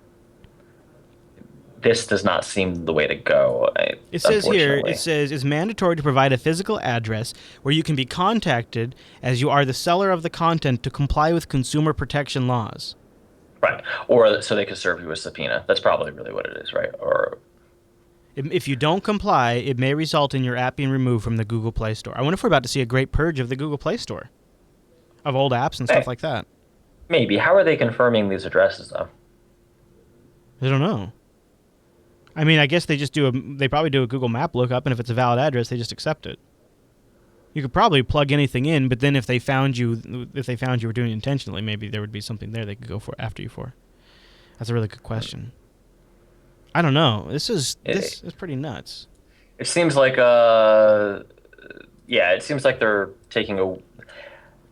[SPEAKER 2] This does not seem the way to go.
[SPEAKER 1] It says here, it's mandatory to provide a physical address where you can be contacted as you are the seller of the content to comply with consumer protection laws.
[SPEAKER 2] Right. Or so they could serve you a subpoena. That's probably really what it is, right? Or
[SPEAKER 1] if you don't comply, it may result in your app being removed from the Google Play Store. I wonder if we're about to see a great purge of the Google Play Store, of old apps and stuff like that.
[SPEAKER 2] Maybe. How are they confirming these addresses, though?
[SPEAKER 1] I don't know. I mean, I guess they probably do a Google Map lookup, and if it's a valid address, they just accept it. You could probably plug anything in, but then if they found you were doing it intentionally, maybe there would be something there they could go after you for. That's a really good question. I don't know. This is pretty nuts.
[SPEAKER 2] It seems like it seems like they're taking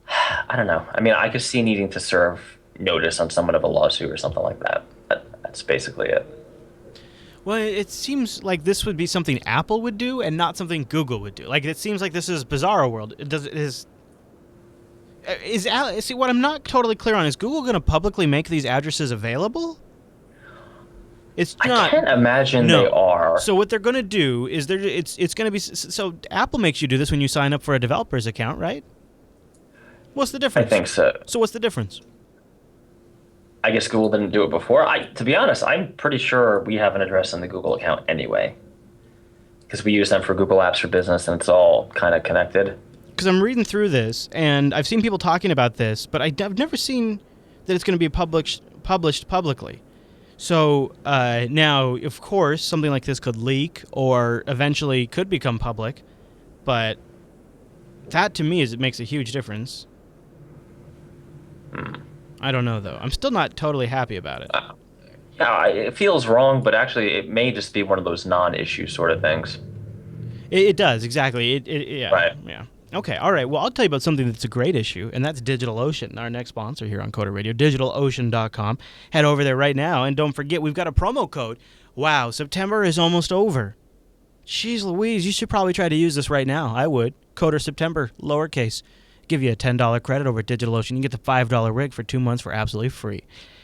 [SPEAKER 2] I don't know. I mean, I could see needing to serve notice on someone of a lawsuit or something like that. That's basically it.
[SPEAKER 1] Well, it seems like this would be something Apple would do and not something Google would do. Like, it seems like this is Bizarro World. See, what I'm not totally clear on is Google going to publicly make these addresses available? It's not.
[SPEAKER 2] I can't imagine they are.
[SPEAKER 1] So what they're going to do is it's going to be so Apple makes you do this when you sign up for a developer's account, right? What's the difference?
[SPEAKER 2] I think so.
[SPEAKER 1] So what's the difference?
[SPEAKER 2] I guess Google didn't do it before. To be honest, I'm pretty sure we have an address in the Google account anyway, because we use them for Google Apps for Business, and it's all kind of connected.
[SPEAKER 1] Because I'm reading through this, and I've seen people talking about this, but I've never seen that it's going to be published publicly. So now, of course, something like this could leak or eventually could become public, but that to me it makes a huge difference. I don't know, though. I'm still not totally happy about it.
[SPEAKER 2] Yeah, it feels wrong, but actually it may just be one of those non-issue sort of things.
[SPEAKER 1] It does, exactly. Yeah.
[SPEAKER 2] Right.
[SPEAKER 1] Yeah. Okay, all right. Well, I'll tell you about something that's a great issue, and that's DigitalOcean, our next sponsor here on Coder Radio, DigitalOcean.com. Head over there right now, and don't forget, we've got a promo code. Wow, September is almost over. Jeez Louise, you should probably try to use this right now. I would. Coder September, lowercase. Give you a $10 credit over at DigitalOcean. You can get the $5 rig for 2 months for absolutely free.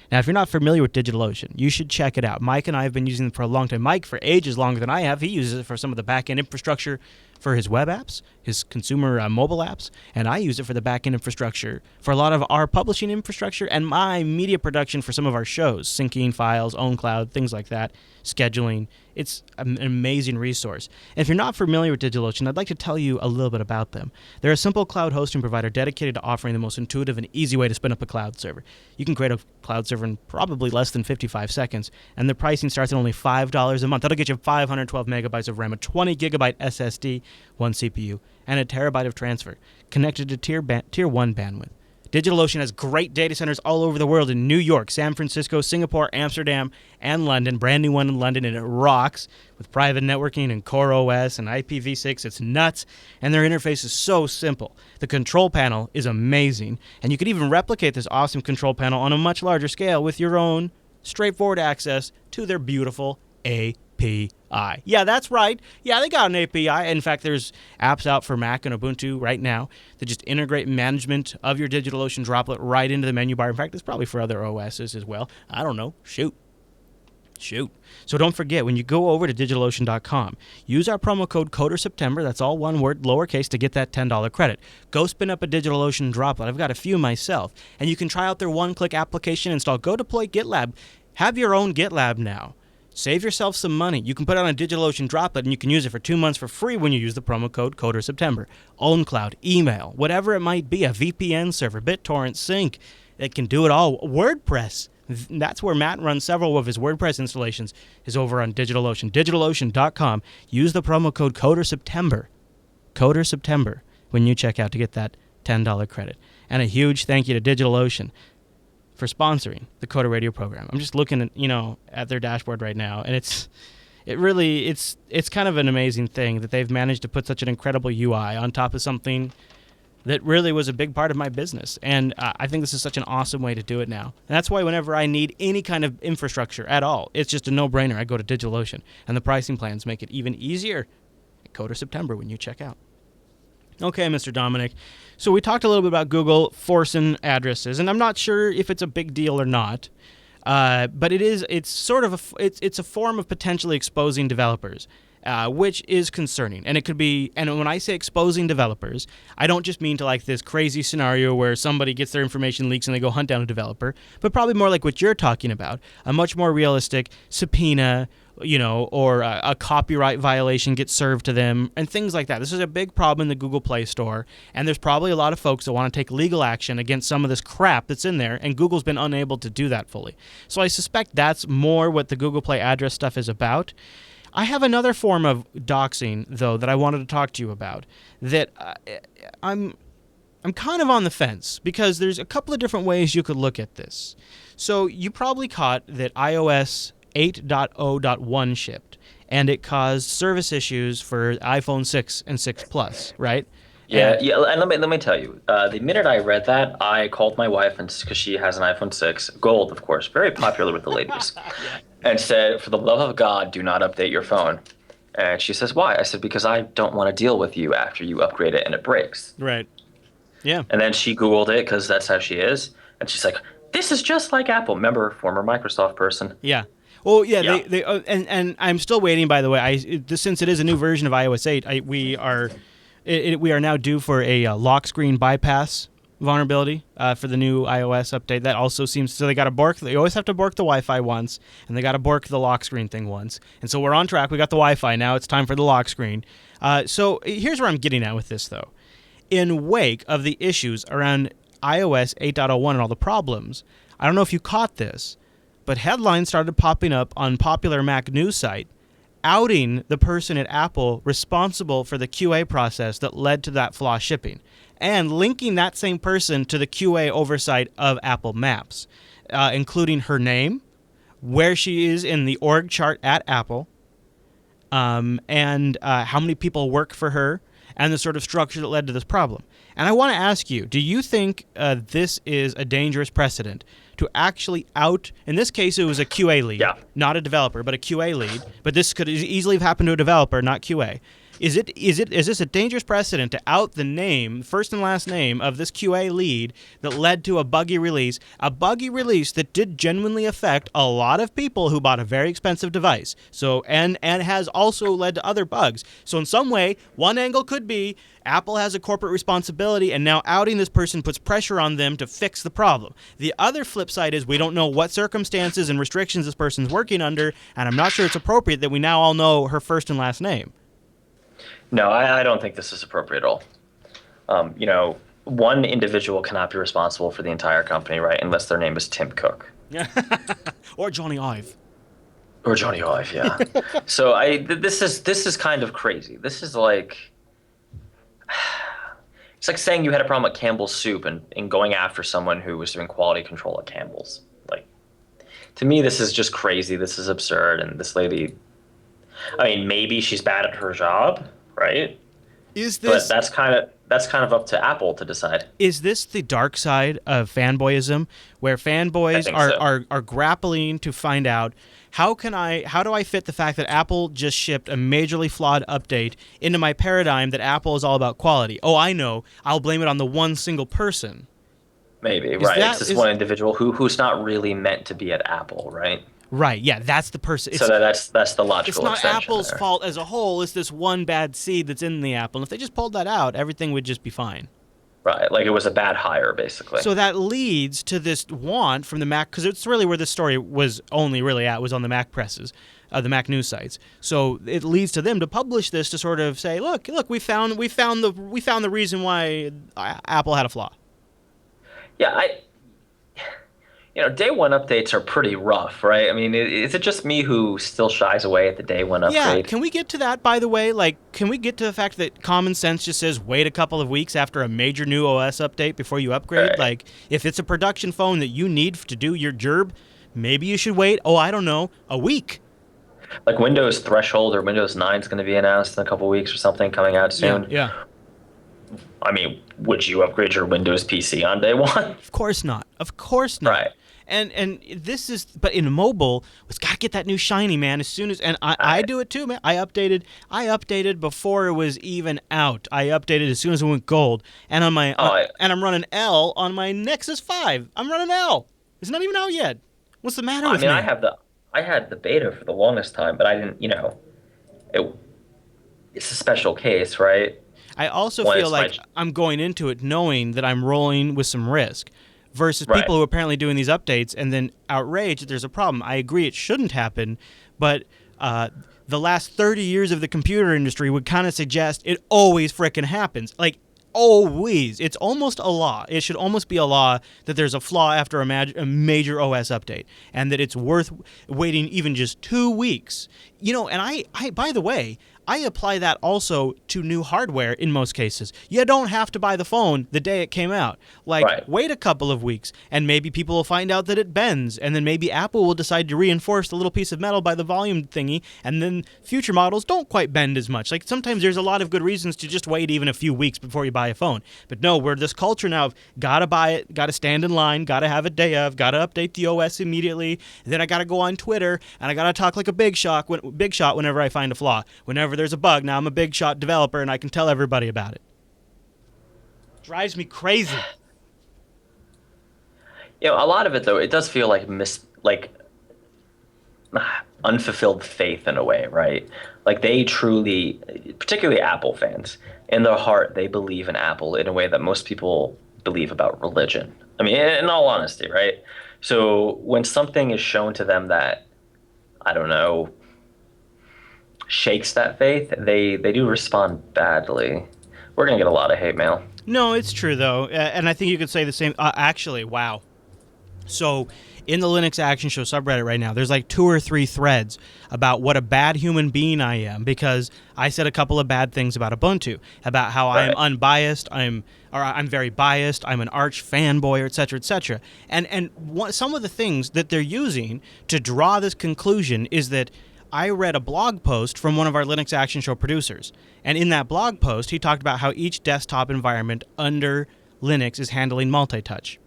[SPEAKER 1] Now, if you're not familiar with DigitalOcean, you should check it out. Mike and I have been using it for a long time. Mike, for ages longer than I have, he uses it for some of the back-end infrastructure for his web apps, his consumer mobile apps, and I use it for the back-end infrastructure for a lot of our publishing infrastructure and my media production for some of our shows, syncing files, OwnCloud, things like that, scheduling. It's an amazing resource. And if you're not familiar with DigitalOcean, I'd like to tell you a little bit about them. They're a simple cloud hosting provider dedicated to offering the most intuitive and easy way to spin up a cloud server. You can create a cloud server in probably less than 55 seconds, and the pricing starts at only $5 a month. That'll get you 512 megabytes of RAM, a 20 gigabyte SSD, 1 CPU, and a terabyte of transfer, connected to tier 1 bandwidth. DigitalOcean has great data centers all over the world in New York, San Francisco, Singapore, Amsterdam, and London. Brand new one in London, and it rocks with private networking and Core OS and IPv6. It's nuts, and their interface is so simple. The control panel is amazing, and you could even replicate this awesome control panel on a much larger scale with your own straightforward access to their beautiful API. Yeah, that's right. Yeah, they got an API. In fact, there's apps out for Mac and Ubuntu right now that just integrate management of your DigitalOcean droplet right into the menu bar. In fact, it's probably for other OSs as well. I don't know. Shoot. So don't forget, when you go over to DigitalOcean.com, use our promo code CODERSEPTEMBER, that's all one word, lowercase, to get that $10 credit. Go spin up a DigitalOcean droplet. I've got a few myself. And you can try out their one-click application install. Go deploy GitLab. Have your own GitLab now. Save yourself some money. You can put it on a DigitalOcean droplet, and you can use it for 2 months for free when you use the promo code CODERSEPTEMBER. OwnCloud, email, whatever it might be, a VPN server, BitTorrent, Sync. It can do it all. WordPress. That's where Matt runs several of his WordPress installations, is over on DigitalOcean. DigitalOcean.com. Use the promo code CODERSEPTEMBER. CODERSEPTEMBER when you check out to get that $10 credit. And a huge thank you to DigitalOcean for sponsoring the Coda Radio program. I'm just looking at their dashboard right now, and it's kind of an amazing thing that they've managed to put such an incredible UI on top of something that really was a big part of my business. And I think this is such an awesome way to do it now. And that's why whenever I need any kind of infrastructure at all, it's just a no-brainer. I go to DigitalOcean, and the pricing plans make it even easier. Coda September when you check out. Okay, Mr. Dominic. So we talked a little bit about Google forcing addresses, and I'm not sure if it's a big deal or not. But it's sort of it's a form of potentially exposing developers, which is concerning. And it could be, and when I say exposing developers, I don't just mean to like this crazy scenario where somebody gets their information leaks and they go hunt down a developer, but probably more like what you're talking about, a much more realistic subpoena, or a copyright violation gets served to them and things like that. This is a big problem in the Google Play Store, and there's probably a lot of folks that want to take legal action against some of this crap that's in there, and Google's been unable to do that fully. So I suspect that's more what the Google Play address stuff is about. I have another form of doxing, though, that I wanted to talk to you about that I'm kind of on the fence because there's a couple of different ways you could look at this. So you probably caught that iOS 8.0.1 shipped, and it caused service issues for iPhone 6 and 6 Plus, right?
[SPEAKER 2] Yeah. And let me tell you, the minute I read that, I called my wife, and because she has an iPhone 6, gold, of course, very popular with the ladies, and said, "For the love of God, do not update your phone." And she says, "Why?" I said, "Because I don't want to deal with you after you upgrade it and it breaks."
[SPEAKER 1] Right. Yeah.
[SPEAKER 2] And then she Googled it because that's how she is, and she's like, "This is just like Apple." Remember, former Microsoft person.
[SPEAKER 1] Yeah. Well, yeah. They and I'm still waiting. By the way, since it is a new version of iOS 8, we are now due for a lock screen bypass vulnerability for the new iOS update. That also seems so they got to bork. They always have to bork the Wi-Fi once, and they got to bork the lock screen thing once. And so we're on track. We got the Wi-Fi now. It's time for the lock screen. So here's where I'm getting at with this, though. In wake of the issues around iOS 8.01 and all the problems, I don't know if you caught this, but headlines started popping up on popular Mac news site outing the person at Apple responsible for the QA process that led to that flaw shipping, and linking that same person to the QA oversight of Apple Maps, including her name, where she is in the org chart at Apple, and how many people work for her, and the sort of structure that led to this problem. And I want to ask you, do you think this is a dangerous precedent to actually out, in this case it was a QA lead, not a developer, but a QA lead, but this could easily have happened to a developer, not QA. Is this a dangerous precedent to out the name, first and last name, of this QA lead that led to a buggy release that did genuinely affect a lot of people who bought a very expensive device? So and has also led to other bugs. So in some way, one angle could be Apple has a corporate responsibility, and now outing this person puts pressure on them to fix the problem. The other flip side is we don't know what circumstances and restrictions this person's working under, and I'm not sure it's appropriate that we now all know her first and last name.
[SPEAKER 2] No, I don't think this is appropriate at all. One individual cannot be responsible for the entire company, right? Unless their name is Tim Cook.
[SPEAKER 1] Or Johnny Ive.
[SPEAKER 2] Or Johnny Ive, yeah. So this is kind of crazy. This is like, it's like saying you had a problem at Campbell's Soup and going after someone who was doing quality control at Campbell's. Like, to me, this is just crazy. This is absurd. And this lady, I mean, maybe she's bad at her job, right? But that's kind of up to Apple to decide.
[SPEAKER 1] Is this the dark side of fanboyism, where fanboys are grappling to find out how do I fit the fact that Apple just shipped a majorly flawed update into my paradigm that Apple is all about quality? Oh, I know. I'll blame it on the one single person.
[SPEAKER 2] Maybe, right? It's this one individual who's not really meant to be at Apple, right?
[SPEAKER 1] Right, yeah, that's the person.
[SPEAKER 2] So that's the logical extension.
[SPEAKER 1] It's not Apple's fault as a whole. It's this one bad seed that's in the Apple. And if they just pulled that out, everything would just be fine.
[SPEAKER 2] Right, like it was a bad hire, basically.
[SPEAKER 1] So that leads to this want from the Mac, because it's really where this story was only really at, was on the Mac presses, the Mac news sites. So it leads to them to publish this to sort of say, look, we found the reason why Apple had a flaw.
[SPEAKER 2] Yeah, day one updates are pretty rough, right? I mean, is it just me who still shies away at the day one
[SPEAKER 1] Yeah,
[SPEAKER 2] upgrade?
[SPEAKER 1] can we get to that, by the way? Like, can we get to the fact that common sense just says wait a couple of weeks after a major new OS update before you upgrade?
[SPEAKER 2] Right.
[SPEAKER 1] Like, if it's a production phone that you need to do your job, maybe you should wait, oh, I don't know, a week.
[SPEAKER 2] Like Windows Threshold or Windows 9 is going to be announced in a couple weeks or something coming out
[SPEAKER 1] Yeah,
[SPEAKER 2] soon.
[SPEAKER 1] yeah.
[SPEAKER 2] I mean, would you upgrade your Windows PC on day one?
[SPEAKER 1] Of course not. Of course not.
[SPEAKER 2] Right.
[SPEAKER 1] And this is, but in mobile, it's got to get that new shiny, man. As soon as, and I
[SPEAKER 2] I,
[SPEAKER 1] do it too, man. I updated before it was even out. I updated as soon as it went gold, and on my,
[SPEAKER 2] oh, I,
[SPEAKER 1] and I'm running L on my Nexus 5. I'm running L. It's not even out yet. What's the matter
[SPEAKER 2] I
[SPEAKER 1] with
[SPEAKER 2] mean,
[SPEAKER 1] me?
[SPEAKER 2] I had the beta for the longest time, but I didn't, it, it's a special case, right?
[SPEAKER 1] I also
[SPEAKER 2] When
[SPEAKER 1] feel
[SPEAKER 2] it's my,
[SPEAKER 1] like I'm going into it knowing that I'm rolling with some risk versus
[SPEAKER 2] right,
[SPEAKER 1] people who are apparently doing these updates and then outrage that there's a problem. I agree it shouldn't happen, but the last 30 years of the computer industry would kind of suggest it always frickin' happens. Like, always. It's almost a law. It should almost be a law that there's a flaw after a major OS update and that it's worth waiting even just 2 weeks. And I by the way, I apply that also to new hardware in most cases. You don't have to buy the phone the day it came out. Like,
[SPEAKER 2] right.
[SPEAKER 1] wait a couple of weeks, and maybe people will find out that it bends, and then maybe Apple will decide to reinforce the little piece of metal by the volume thingy, and then future models don't quite bend as much. Like, sometimes there's a lot of good reasons to just wait even a few weeks before you buy a phone. But no, we're this culture now of gotta buy it, gotta stand in line, gotta have a day of, gotta update the OS immediately, and then I gotta go on Twitter, and I gotta talk like a big shot whenever I find a flaw. Whenever there's a bug, now I'm a big shot developer and I can tell everybody about it. Drives me crazy.
[SPEAKER 2] A lot of it though, it does feel like unfulfilled faith in a way, right? Like they truly, particularly Apple fans, in their heart, they believe in Apple in a way that most people believe about religion. I mean, in all honesty, right? So when something is shown to them that, I don't know, shakes that faith, they do respond badly. We're gonna get a lot of hate mail.
[SPEAKER 1] No, it's true though, and I think you could say the same. Actually, wow. So, in the Linux Action Show subreddit right now, there's like 2 or 3 threads about what a bad human being I am because I said a couple of bad things about Ubuntu, about how I am
[SPEAKER 2] Right.
[SPEAKER 1] unbiased, I'm very biased, I'm an arch fanboy, etc., etc. And some of the things that they're using to draw this conclusion is that I read a blog post from one of our Linux Action Show producers, and in that blog post, he talked about how each desktop environment under Linux is handling multi-touch.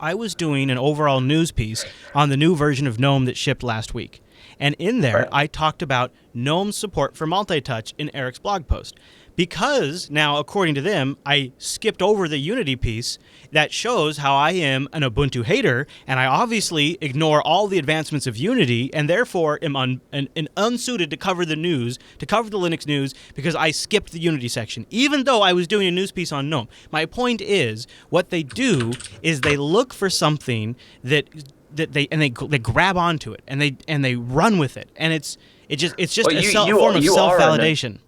[SPEAKER 1] I was doing an overall news piece on the new version of GNOME that shipped last week. And in there,
[SPEAKER 2] Right.
[SPEAKER 1] I talked about GNOME's support for multi-touch in Eric's blog post. Because now, according to them, I skipped over the Unity piece that shows how I am an Ubuntu hater, and I obviously ignore all the advancements of Unity, and therefore am unsuited to cover the news, to cover the Linux news, because I skipped the Unity section, even though I was doing a news piece on GNOME. My point is, what they do is they look for something that they grab onto it, and they run with it, and it's just
[SPEAKER 2] Well,
[SPEAKER 1] a form of self-validation.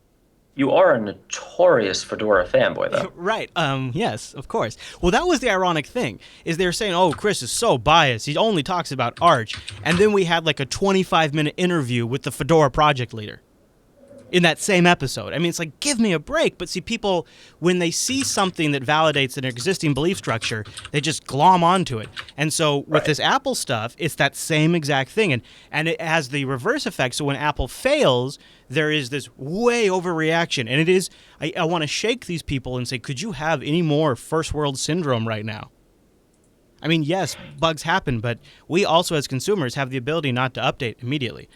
[SPEAKER 2] You are a notorious Fedora fanboy, though.
[SPEAKER 1] Right. Yes, of course. Well, that was the ironic thing, is they were saying, oh, Chris is so biased. He only talks about Arch. And then we had like a 25-minute interview with the Fedora project leader in that same episode. I mean, it's like, give me a break. But see, people, when they see something that validates an existing belief structure, they just glom onto it. And so with
[SPEAKER 2] Right.
[SPEAKER 1] this Apple stuff, it's that same exact thing. And it has the reverse effect. So when Apple fails, there is this way overreaction. And it is, I want to shake these people and say, could you have any more first world syndrome right now? I mean, yes, bugs happen, but we also as consumers have the ability not to update immediately.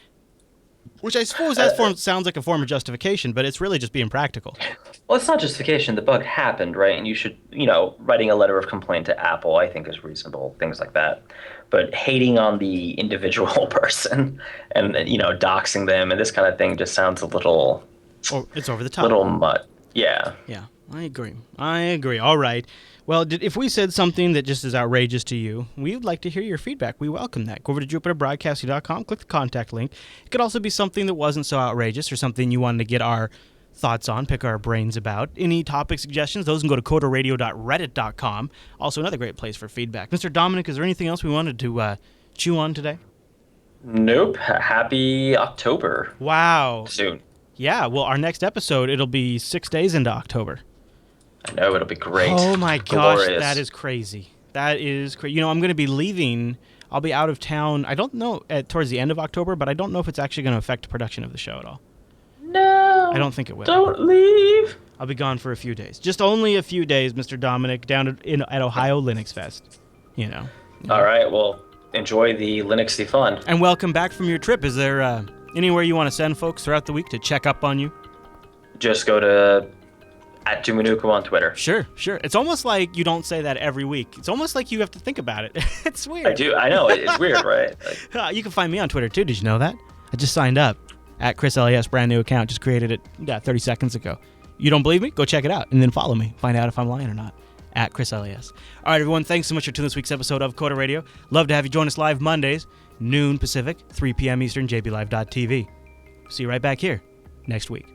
[SPEAKER 1] Which I suppose sounds like a form of justification, but it's really just being practical.
[SPEAKER 2] Well, it's not justification. The bug happened, right? And you should, writing a letter of complaint to Apple, I think, is reasonable, things like that. But hating on the individual person and, doxing them and this kind of thing just sounds a little,
[SPEAKER 1] It's over the top.
[SPEAKER 2] little mutt. Yeah.
[SPEAKER 1] Yeah, I agree. All right. Well, if we said something that just is outrageous to you, we would like to hear your feedback. We welcome that. Go over to JupiterBroadcasting.com, click the contact link. It could also be something that wasn't so outrageous or something you wanted to get our thoughts on, pick our brains about. Any topic suggestions, those can go to coderradio.reddit.com. Also, another great place for feedback. Mr. Dominic, is there anything else we wanted to chew on today?
[SPEAKER 2] Nope. Happy October.
[SPEAKER 1] Wow.
[SPEAKER 2] Soon.
[SPEAKER 1] Yeah, well, our next episode, it'll be 6 days into October.
[SPEAKER 2] I know, it'll be great.
[SPEAKER 1] Oh my gosh,
[SPEAKER 2] Glorious.
[SPEAKER 1] that is crazy. That is crazy. You know, I'm going to be leaving. I'll be out of town. I don't know towards the end of October, but I don't know if it's actually going to affect production of the show at all.
[SPEAKER 2] No.
[SPEAKER 1] I don't think it will.
[SPEAKER 2] Don't leave.
[SPEAKER 1] I'll be gone for a few days. Just only a few days, Mr. Dominic, down at Ohio Linux Fest. You know.
[SPEAKER 2] All right, well, enjoy the Linuxy fun.
[SPEAKER 1] And welcome back from your trip. Is there anywhere you want to send folks throughout the week to check up on you?
[SPEAKER 2] Just go to @Dumanuku on Twitter.
[SPEAKER 1] Sure. It's almost like you don't say that every week. It's almost like you have to think about it. It's weird.
[SPEAKER 2] I do. I know. It's weird, right?
[SPEAKER 1] You can find me on Twitter, too. Did you know that? I just signed up @ChrisLAS, brand new account. Just created it 30 seconds ago. You don't believe me? Go check it out and then follow me. Find out if I'm lying or not. @ChrisLAS. All right, everyone. Thanks so much for tuning this week's episode of Coder Radio. Love to have you join us live Mondays, noon Pacific, 3 p.m. Eastern, jblive.tv. See you right back here next week.